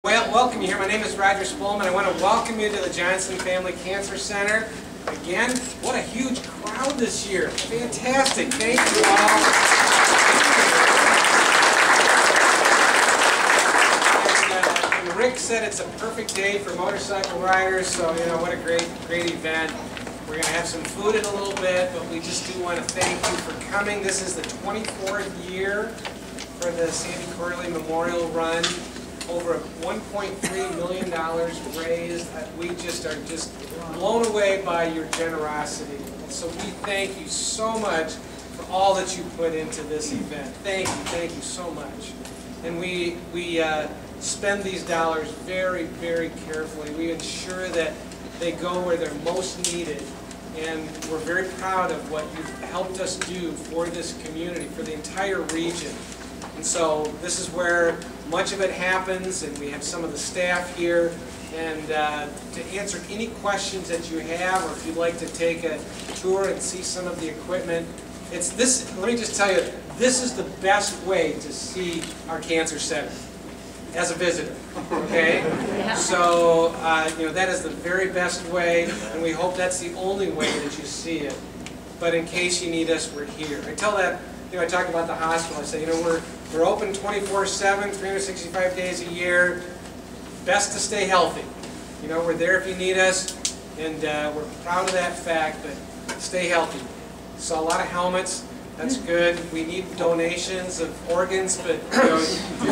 Well, welcome you here. My name is Roger Spolman. I want to welcome you to the Johnson Family Cancer Center. Again, what a huge crowd this year. Fantastic. Thank you all. And Rick said it's a perfect day for motorcycle riders, so you know what a great event. We're going to have some food in a little bit, but we just do want to thank you for coming. This is the 24th year for the Sandy Corley Memorial Run. Over $1.3 million raised. We just are blown away by your generosity. And so we thank you so much for all that you put into this event. Thank you so much. And we spend these dollars very, very carefully. We ensure that they go where they're most needed. And we're very proud of what you've helped us do for this community, for the entire region. And so this is where much of it happens, and we have some of the staff here. And to answer any questions that you have, or if you'd like to take a tour and see some of the equipment, it's this. Let me just tell you, this is the best way to see our cancer center as a visitor. Okay, so you know, that is the very best way, and we hope that's the only way that you see it. But in case you need us, we're here. I tell that. You know, I talk about the hospital. I say, you know, we're open 24/7, 365 days a year. Best to stay healthy. You know, we're there if you need us, and we're proud of that fact. But stay healthy. Saw a lot of helmets. That's good. We need donations of organs, but you know, you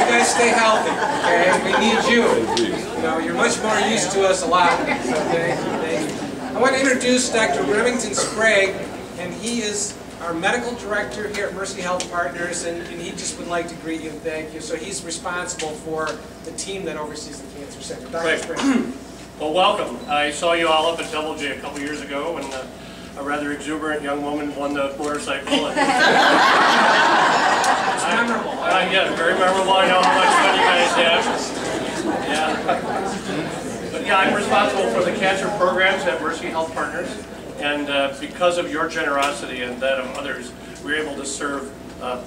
guys stay healthy. Okay, we need you. You know, you're much more used to us a lot. So thank you. I want to introduce Dr. Remington Sprague. And he is our medical director here at Mercy Health Partners, and he just would like to greet you and thank you. So he's responsible for the team that oversees the Cancer Center. Dr. Sprague. Well, welcome. I saw you all up at Double J a couple years ago when a rather exuberant young woman won the motorcycle. And it's memorable. Yeah, very memorable. I know how much fun you guys have. Yeah. But yeah, I'm responsible for the cancer programs at Mercy Health Partners. And because of your generosity and that of others, we're able to serve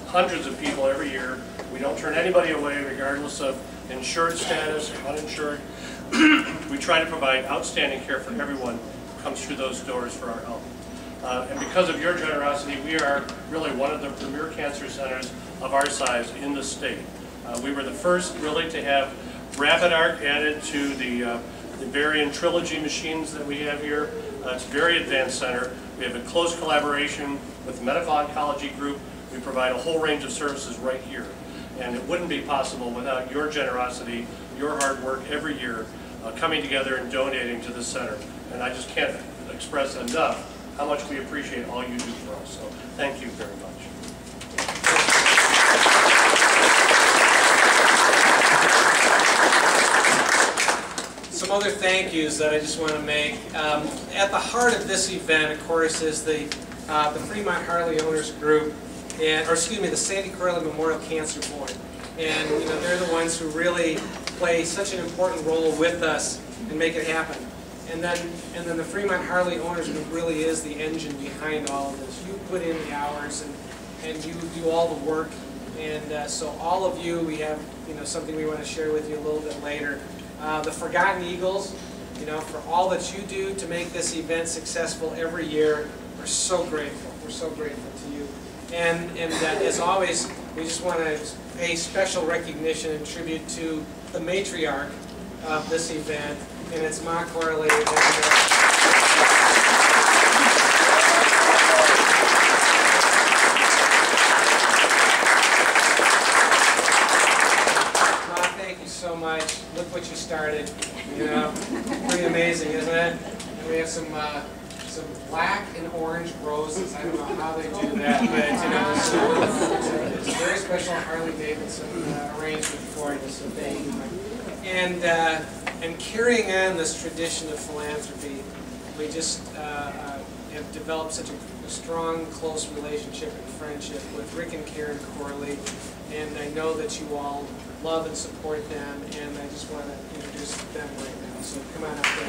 hundreds of people every year. We don't turn anybody away regardless of insured status or uninsured. We try to provide outstanding care for everyone who comes through those doors for our help. And because of your generosity, we are really one of the premier cancer centers of our size in the state. We were the first really to have Rapid Arc added to the Varian Trilogy machines that we have here. It's a very advanced center. We have a close collaboration with the Medical Oncology Group. We provide a whole range of services right here. And it wouldn't be possible without your generosity, your hard work every year, coming together and donating to this center. And I just can't express enough how much we appreciate all you do for us. So thank you very much. Some other thank yous that I just want to make. At the heart of this event, of course, is the Fremont Harley Owners Group, or excuse me, the Sandy Corley Memorial Cancer Board. And you know, they're the ones who really play such an important role with us and make it happen. And then the Fremont Harley Owners Group really is the engine behind all of this. You put in the hours and you do all the work. And so all of you, we have something we want to share with you a little bit later. The Forgotten Eagles, you know, for all that you do to make this event successful every year, we're so grateful. We're so grateful to you. And as always, we just want to pay special recognition and tribute to the matriarch of this event, and it's Ma Corley. So much. Look what you started. You know, pretty amazing, isn't it? And we have some black and orange roses. I don't know how they do that, but you know, it's a very special Harley Davidson arrangement for you. So thank you. And carrying on this tradition of philanthropy, we just have developed such a strong, close relationship and friendship with Rick and Karen Corley, and I know that you all love and support them, and I just want to introduce them right now. So come on up there.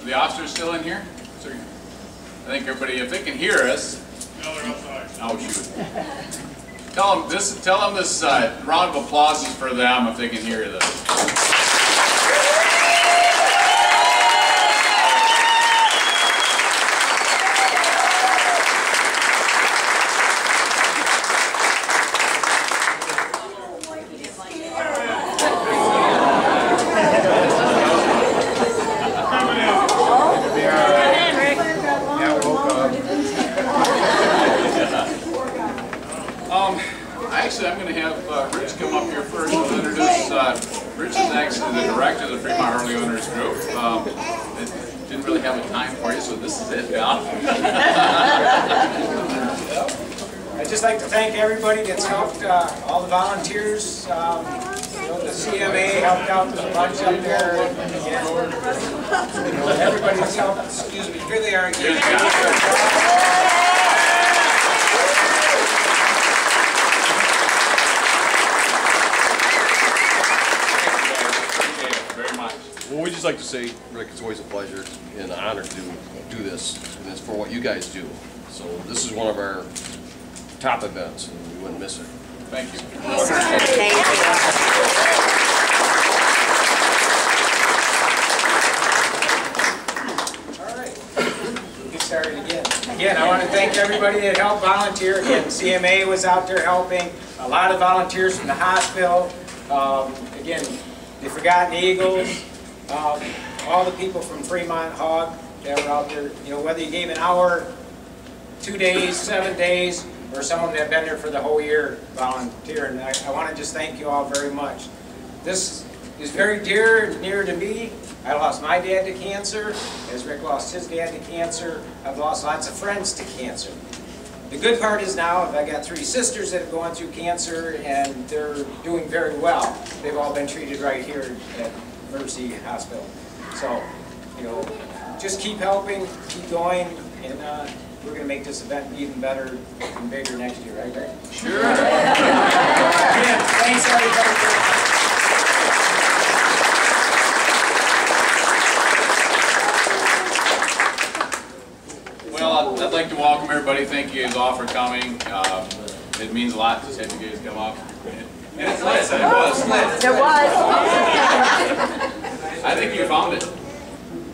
the officers still in here? I think everybody, if they can hear us. No, they're outside. Oh, shoot. Tell them this round of applause is for them if they can hear this. Actually, I'm going to have Rich come up here first and introduce. Rich is actually the director of the Fremont Harley Owners Group. Didn't really have a time for you, so this is it, Al. I'd just like to thank everybody that's helped, all the volunteers. The CMA helped out a bunch up there. Again, everybody's helped. Excuse me, here they are again. Well, we just like to say, Rick, it's always a pleasure and an honor to do this, and it's for what you guys do. So this is one of our top events, and we wouldn't miss it. Thank you. Thank you. All right, get started again. Again, I want to thank everybody that helped volunteer. Again, CMA was out there helping. A lot of volunteers from the hospital. Again, the Forgotten Eagles. All the people from Fremont Hog that were out there, whether you gave an hour, 2 days, 7 days, or some of them have been there for the whole year volunteering. I want to just thank you all very much. This is very dear and near to me. I lost my dad to cancer, as Rick lost his dad to cancer. I've lost lots of friends to cancer. The good part is now I've got 3 sisters that have gone through cancer, and they're doing very well. They've all been treated right here at Mercy Hospital. So, just keep helping, keep going, and we're going to make this event even better and bigger next year, right, Greg? Sure. Again, thanks everybody. Well, I'd like to welcome everybody. Thank you guys all for coming. It means a lot to have you guys come up. And it's nice. It was. There was. I think you found it.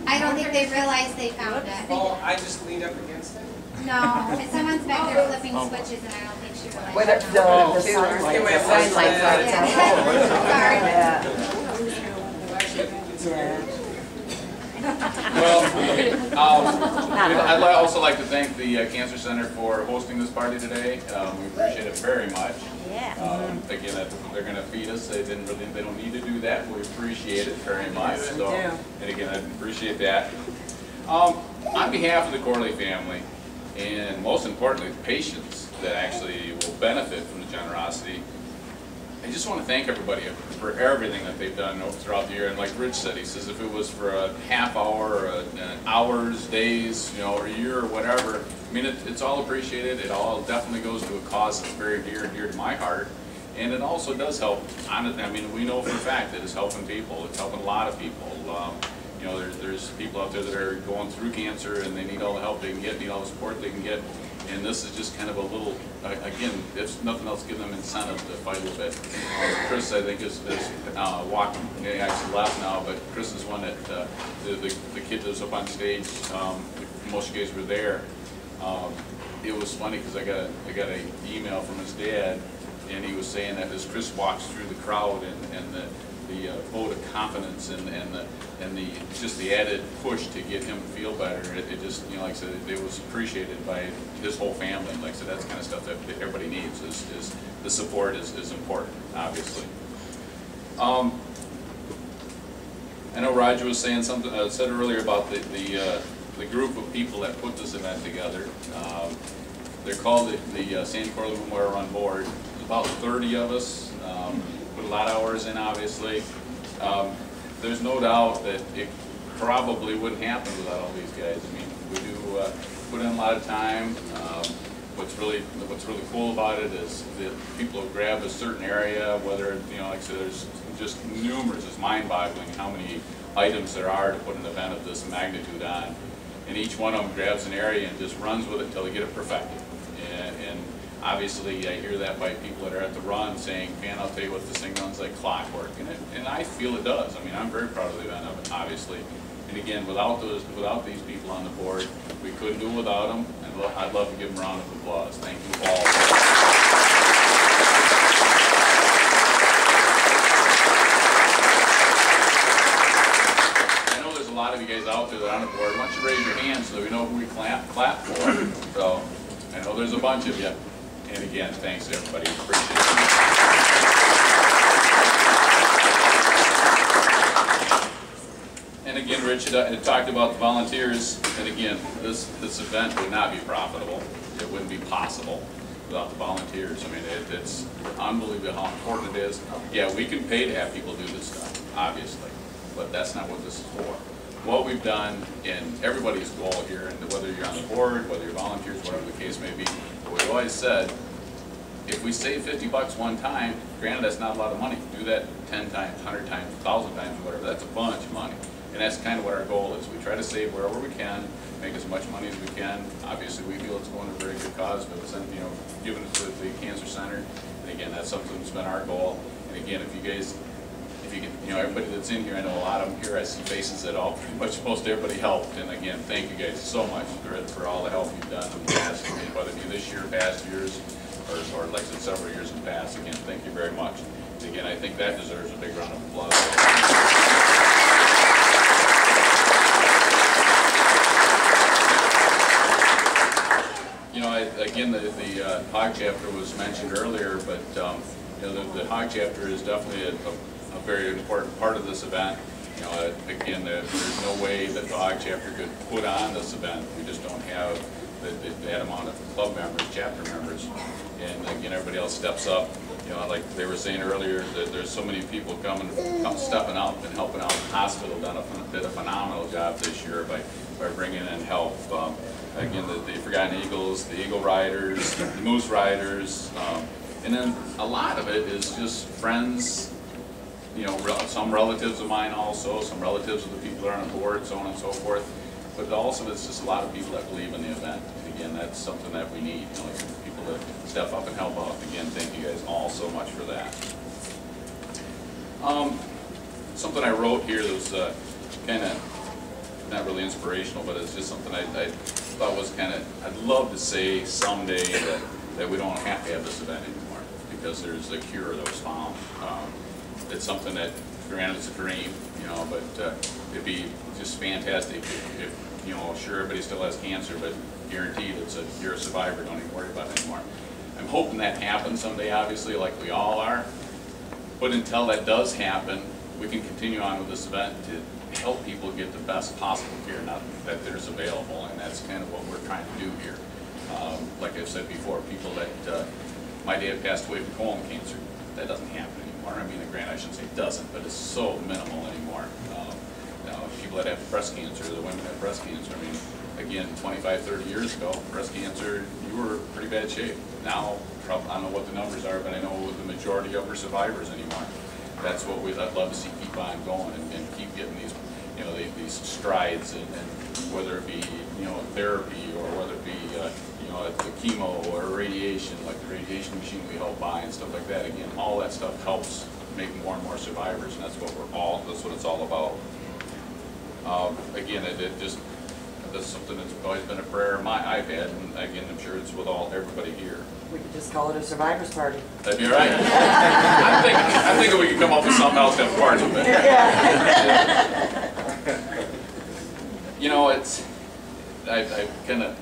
I don't think they realized they found it. Oh, I just leaned up against it? No, and someone's back there flipping switches and I don't think she realized. With the sign lights on. Sorry. Well, I'd also like to thank the Cancer Center for hosting this party today. We appreciate it very much. Yeah. Again, they're going to feed us. They don't need to do that. We appreciate it very much. So, and again, I appreciate that. On behalf of the Corley family, and most importantly, the patients that actually will benefit from the generosity, I just want to thank everybody for everything that they've done throughout the year. And like Rich said, he says if it was for a half hour, or hours, days, or a year, or whatever, I mean, it's all appreciated. It all definitely goes to a cause that's very dear and dear to my heart. And it also does help. I mean, we know for a fact that it's helping people. It's helping a lot of people. There's people out there that are going through cancer and they need all the help they can get, need all the support they can get. And this is just kind of a little, again, if nothing else, give them incentive to fight a little bit. Chris, I think, is walking, he actually left now, but Chris is one that, the kid that was up on stage, most of you guys were there. It was funny because I got an email from his dad, and he was saying that as Chris walks through the crowd and the vote of confidence and just the added push to get him to feel better, it just, like I said, it was appreciated by his whole family. Like I said, that's the kind of stuff that everybody needs. Is the support is important, obviously. I know Roger was saying something, said earlier about the group of people that put this event together. They're called the Sandy Corley Memorial Run Board. There's about 30 of us. Put a lot of hours in, obviously. There's no doubt that it probably wouldn't happen without all these guys. I mean, we do put in a lot of time. What's really cool about it is that people will grab a certain area, whether, like I said, there's just numerous. It's mind-boggling how many items there are to put an event of this magnitude on. And each one of them grabs an area and just runs with it until they get it perfected. And obviously I hear that by people that are at the run saying, man, I'll tell you what, this thing runs like clockwork. And I feel it does. I mean, I'm very proud of the event of it, obviously. And again, without these people on the board, we couldn't do it without them. And I'd love to give them a round of applause. Thank you all. I know there's a lot of you guys out there that are on the board. Why don't you raise your hands so we know who we clap for? So I know there's a bunch of you. And again, thanks to everybody. Appreciate it. And again, Rich had talked about the volunteers, and again, this event would not be profitable. It wouldn't be possible without the volunteers. I mean, it's unbelievable how important it is. Yeah, we can pay to have people do this stuff, obviously, but that's not what this is for. What we've done, and everybody's goal here, and whether you're on the board, whether you're volunteers, whatever the case may be, but we've always said, if we save 50 bucks one time, granted that's not a lot of money, do that 10 times, 100 times, 1,000 times, whatever, that's a bunch of money. And that's kind of what our goal is. We try to save wherever we can, make as much money as we can. Obviously, we feel it's going to a very good cause, but it's, you know, giving it to the Cancer Center. And again, that's something that's been our goal. And again, if you guys, if you can, you know, everybody that's in here, I know a lot of them here, I see faces that all, pretty much most everybody helped. And again, thank you guys so much for all the help you've done in the past, whether it be this year, past years, or like I said, several years in the past. Again, thank you very much. And again, I think that deserves a big round of applause. You know, again, the HOG chapter was mentioned earlier, but you know, the HOG chapter is definitely a very important part of this event. You know, again, there's no way that the HOG chapter could put on this event. We just don't have that amount of club members, chapter members, and again, everybody else steps up. You know, like they were saying earlier, that there's so many people stepping up and helping out. The hospital did a phenomenal job this year by bringing in help. Again, the Forgotten Eagles, the Eagle Riders, the Moose Riders, and then a lot of it is just friends, you know, some relatives of mine also, some relatives of the people that are on the board, so on and so forth. But also it's just a lot of people that believe in the event. And again, that's something that we need, you know, like people that step up and help out. Again, thank you guys all so much for that. Something I wrote here that was kind of not really inspirational, but it's just something I thought was kind of, I'd love to say someday that we don't have to have this event anymore because there's a cure that was found. It's something that, granted, it's a dream, you know, but it'd be just fantastic if, you know, sure, everybody still has cancer, but guaranteed you're a survivor, don't even worry about it anymore. I'm hoping that happens someday, obviously, like we all are, but until that does happen, we can continue on with this event to help people get the best possible care that there's available, and that's kind of what we're trying to do here. Like I've said before, people that, my dad passed away from colon cancer. That doesn't happen anymore. I mean, granted, I shouldn't say it doesn't, but it's so minimal anymore. People that have breast cancer, the women that have breast cancer, I mean, again, 25, 30 years ago, breast cancer, you were in pretty bad shape. Now, I don't know what the numbers are, but I know the majority of our survivors anymore. That's what I'd love to see keep on going and keep getting these, you know, these strides, and whether it be, you know, therapy or whether it be, you know, the chemo or radiation, like the radiation machine we help buy and stuff like that. Again, all that stuff helps make more and more survivors, and that's what it's all about. Again, that's something that's always been a prayer I've had, and again, I'm sure it's with everybody here. We could just call it a survivors party. That'd be all right. I'm thinking we could come up with something else to have a party with. You know, I kind of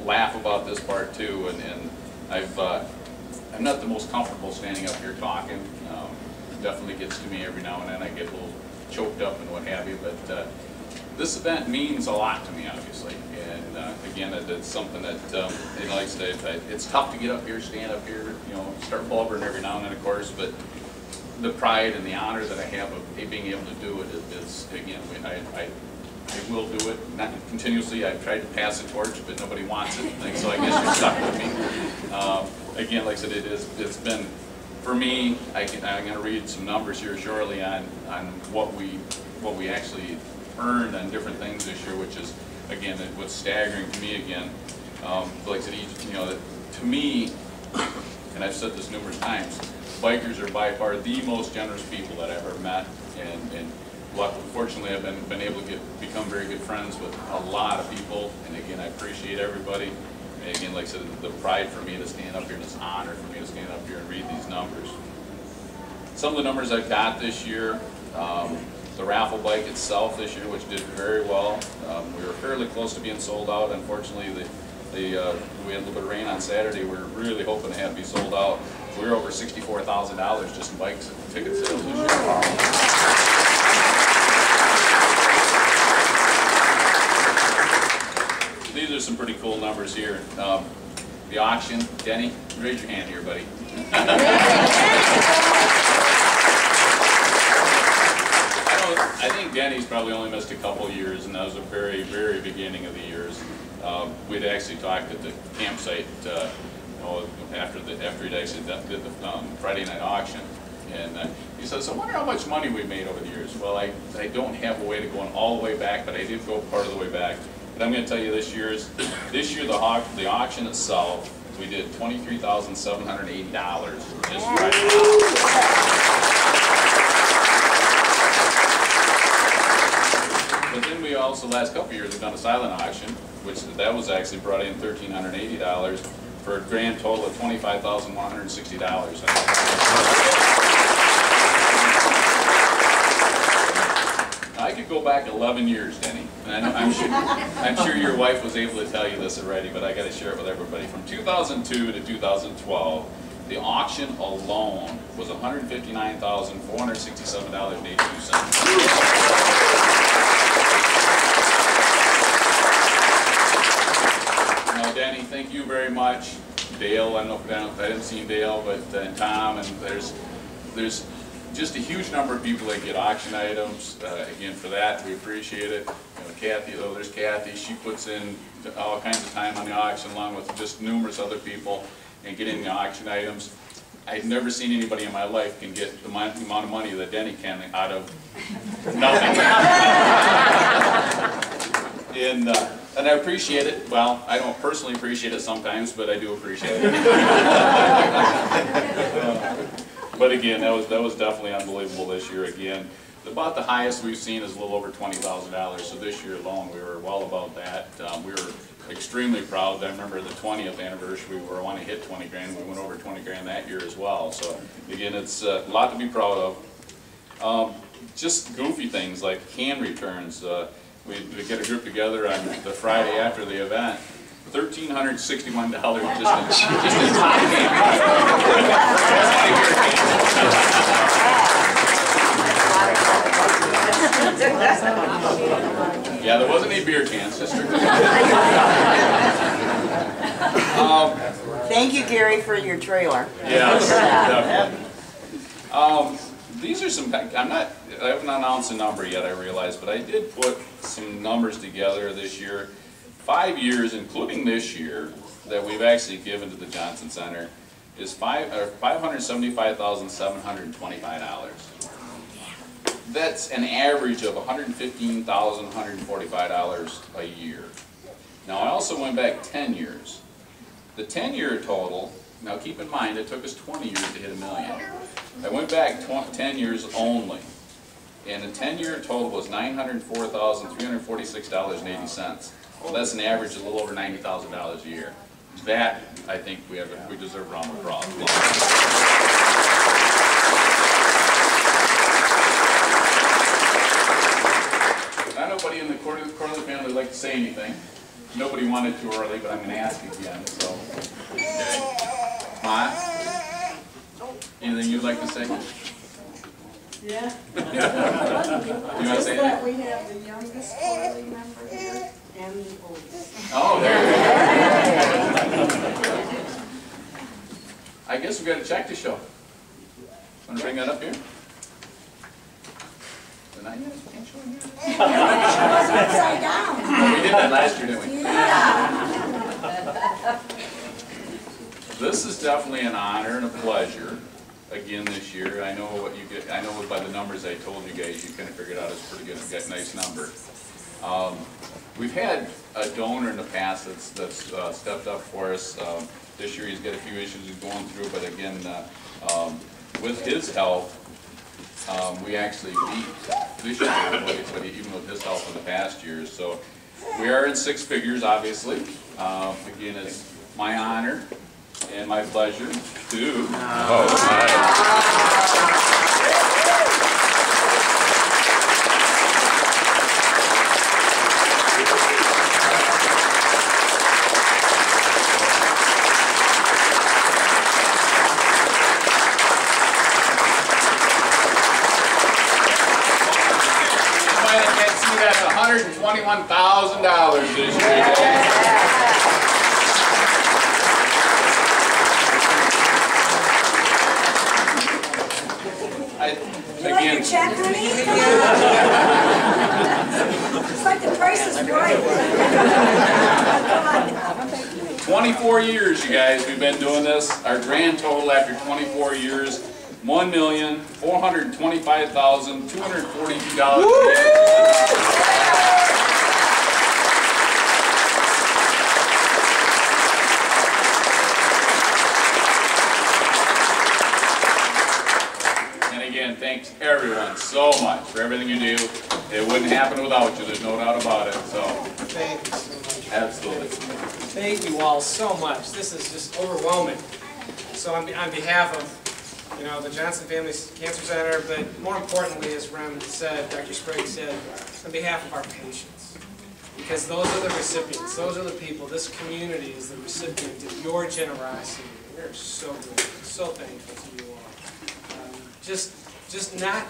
laugh about this part too, and I'm not the most comfortable standing up here talking. It definitely gets to me every now and then. I get a little choked up and what have you, but this event means a lot to me, obviously. And again, it's something that, you know, like I say, it's tough to get up here, stand up here, you know, start blubbering every now and then, of course, but the pride and the honor that I have of being able to do it is, again, I will do it. Not continuously. I've tried to pass the torch, but nobody wants it. So I guess you're stuck with me. Again, like I said, it's been, for me, I'm going to read some numbers here shortly on what we what we actually earned on different things this year, which is, again, what's staggering to me again. Like I said, you know, to me, and I've said this numerous times, bikers are by far the most generous people that I've ever met, and fortunately I've been able to become very good friends with a lot of people, and again, I appreciate everybody. And again, like I said, the pride for me to stand up here, and this honor for me to stand up here and read these numbers. Some of the numbers I've got this year, the raffle bike itself this year, which did very well. We were fairly close to being sold out. Unfortunately, we had a little bit of rain on Saturday. We were really hoping to have it be sold out. We were over $64,000 just in bikes and ticket sales this year. These are some pretty cool numbers here. The auction, Denny, raise your hand here, buddy. I think Denny's probably only missed a couple years, and that was the very, very beginning of the years. We'd actually talked at the campsite after he'd actually did the Friday night auction, and he said, "So I wonder how much money we made over the years." Well, I don't have a way to go all the way back, but I did go part of the way back. But I'm going to tell you this year the auction itself, we did $23,780 just right now. But then we also, the last couple of years, have done a silent auction, which that was actually brought in $1,380 for a grand total of $25,160. I could go back 11 years, Denny, and I'm sure your wife was able to tell you this already, but I got to share it with everybody. From 2002 to 2012, the auction alone was $159,467.82. Now, Danny, thank you very much. Dale, I didn't see Dale, but and Tom, and there's just a huge number of people that get auction items. Again, for that, we appreciate it. You know, Kathy, there's Kathy. She puts in all kinds of time on the auction, along with just numerous other people, and getting the auction items. I've never seen anybody in my life can get the amount of money that Denny can out of nothing. And I appreciate it. Well, I don't personally appreciate it sometimes, but I do appreciate it. But again, that was definitely unbelievable this year. Again, about the highest we've seen is a little over $20,000. So this year alone, we were well above that. We were extremely proud. I remember the 20th anniversary, we were wanting to hit 20 grand. We went over 20 grand that year as well. So again, it's a lot to be proud of. Just goofy things like can returns. We get a group together on the Friday after the event. $1,361 just in time. Yeah, there wasn't any beer cans, just strictly. Thank you, Gary, for your trailer. Yes, definitely. These are some, I haven't announced a number yet, I realize, but I did put some numbers together this year. 5 years, including this year, that we've actually given to the Johnson Center is $575,725. That's an average of $115,145 a year. Now, I also went back 10 years. The 10-year total, now keep in mind, it took us 20 years to hit $1 million. I went back 10 years only, and the 10-year total was $904,346.80. Well, that's an average of a little over $90,000 a year. That, I think, we deserve a round of applause. Now, nobody in the Corley family would like to say anything. Nobody wanted to early, but I'm going to ask again. So, okay. Ma, anything you'd like to say? Yeah. You want to say anything? We have the youngest Corley member here and the oldest. Oh, there you go. I guess we've got a check to show. Want to bring that up here? Not yet. Can't show it here. Upside down. We did that last year, didn't we? Yeah. This is definitely an honor and a pleasure again this year. I know what you get. I know by the numbers I told you guys, you kind of figured out it's pretty good. Got a nice number. We've had a donor in the past that's stepped up for us. This year he's got a few issues he's going through, but again, with his help, we actually beat this year, but even with his help in the past years. So we are in six figures, obviously. Again, it's my honor and my pleasure to... That's $121,000 this year. You like your check, honey? It's like the price is right. Come on. 24 years, you guys, we've been doing this. Our grand total after 24 years, $1,425,242. Thanks everyone so much for everything you do. It wouldn't happen without you, there's no doubt about it. So Thank you so much. Absolutely. Thank you all so much. This is just overwhelming. So on behalf of, you know, the Johnson Family Cancer Center, but more importantly, as Rem said, Dr. Sprague said, on behalf of our patients. Because those are the recipients, those are the people, this community is the recipient of your generosity. We're so grateful, so thankful to you all. Just not,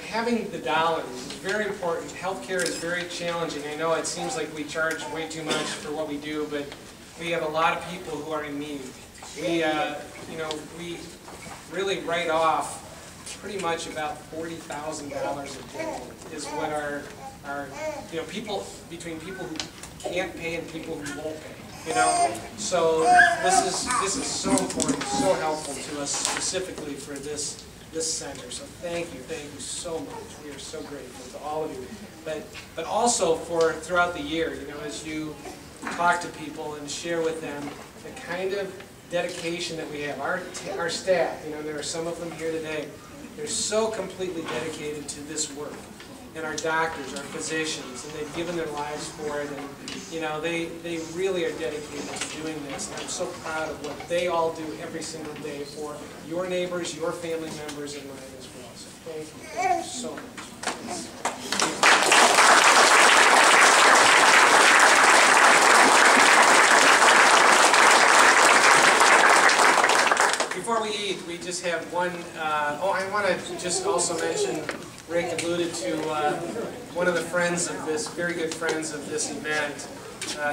having the dollars is very important. Healthcare is very challenging. I know it seems like we charge way too much for what we do, but we have a lot of people who are in need. We, you know, we really write off pretty much about $40,000 a day is what our, you know, people, between people who can't pay and people who won't pay. You know, so this is so important, so helpful to us specifically for this center. So thank you so much. We are so grateful to all of you. But also for throughout the year, you know, as you talk to people and share with them the kind of dedication that we have. Our staff, you know, there are some of them here today. They're so completely dedicated to this work. And our doctors, our physicians, and they've given their lives for it, and you know, they really are dedicated to doing this, and I'm so proud of what they all do every single day for your neighbors, your family members, and mine as well. So thank you so much. Before we eat, we just have one, I want to just also mention, Rick alluded to one of the friends of this, very good friends of this event,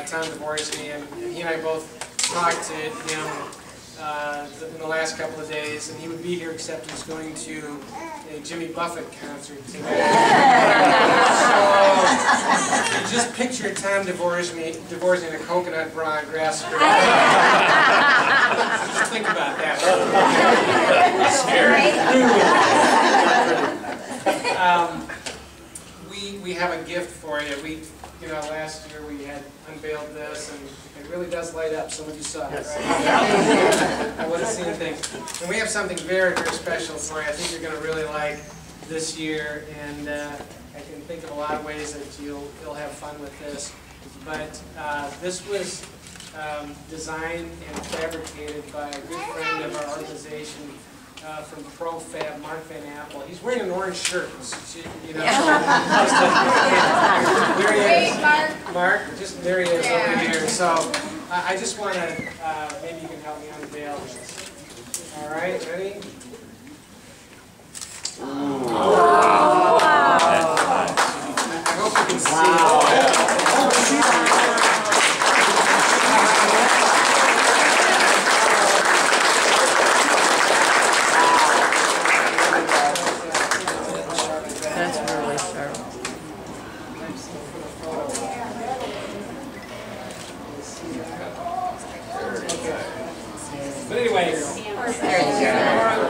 Tom Dvorsky, and he and I both talked to him in the last couple of days, and he would be here except he's going to a Jimmy Buffett concert today. So just picture Tom Dvorsky in a coconut bra and grass skirt. Just think about that. We have a gift for you. You know, last year we had unveiled this, and it really does light up. Some of you saw it, right? I would have seen things. And we have something very, very special for you. I think you're going to really like this year, and I can think of a lot of ways that you'll have fun with this. But this was designed and fabricated by a good friend of our organization from ProFab, Mark Van Apple. He's wearing an orange shirt. You know, there he is. Mark, just there he is over here. So I just want to, maybe you can help me unveil this. All right, ready? Wow. I hope you can see it. That's really sharp. But anyway, There you go.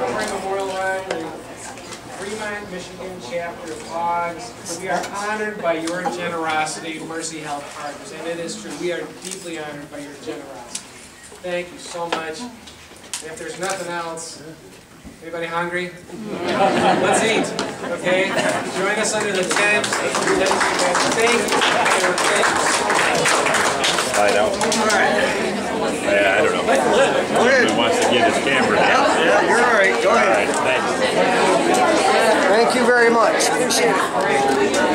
We are honored by your generosity, Mercy Health Partners, and it is true. We are deeply honored by your generosity. Thank you so much. And if there's nothing else, anybody hungry? Let's eat, okay? Join us under the tent. Thank you. Thank you so much. Slide out. All right. Yeah, I don't know. Who wants to get his camera down? Yeah, you're all right. Go ahead. All right, thanks. Thank you very much. Appreciate it.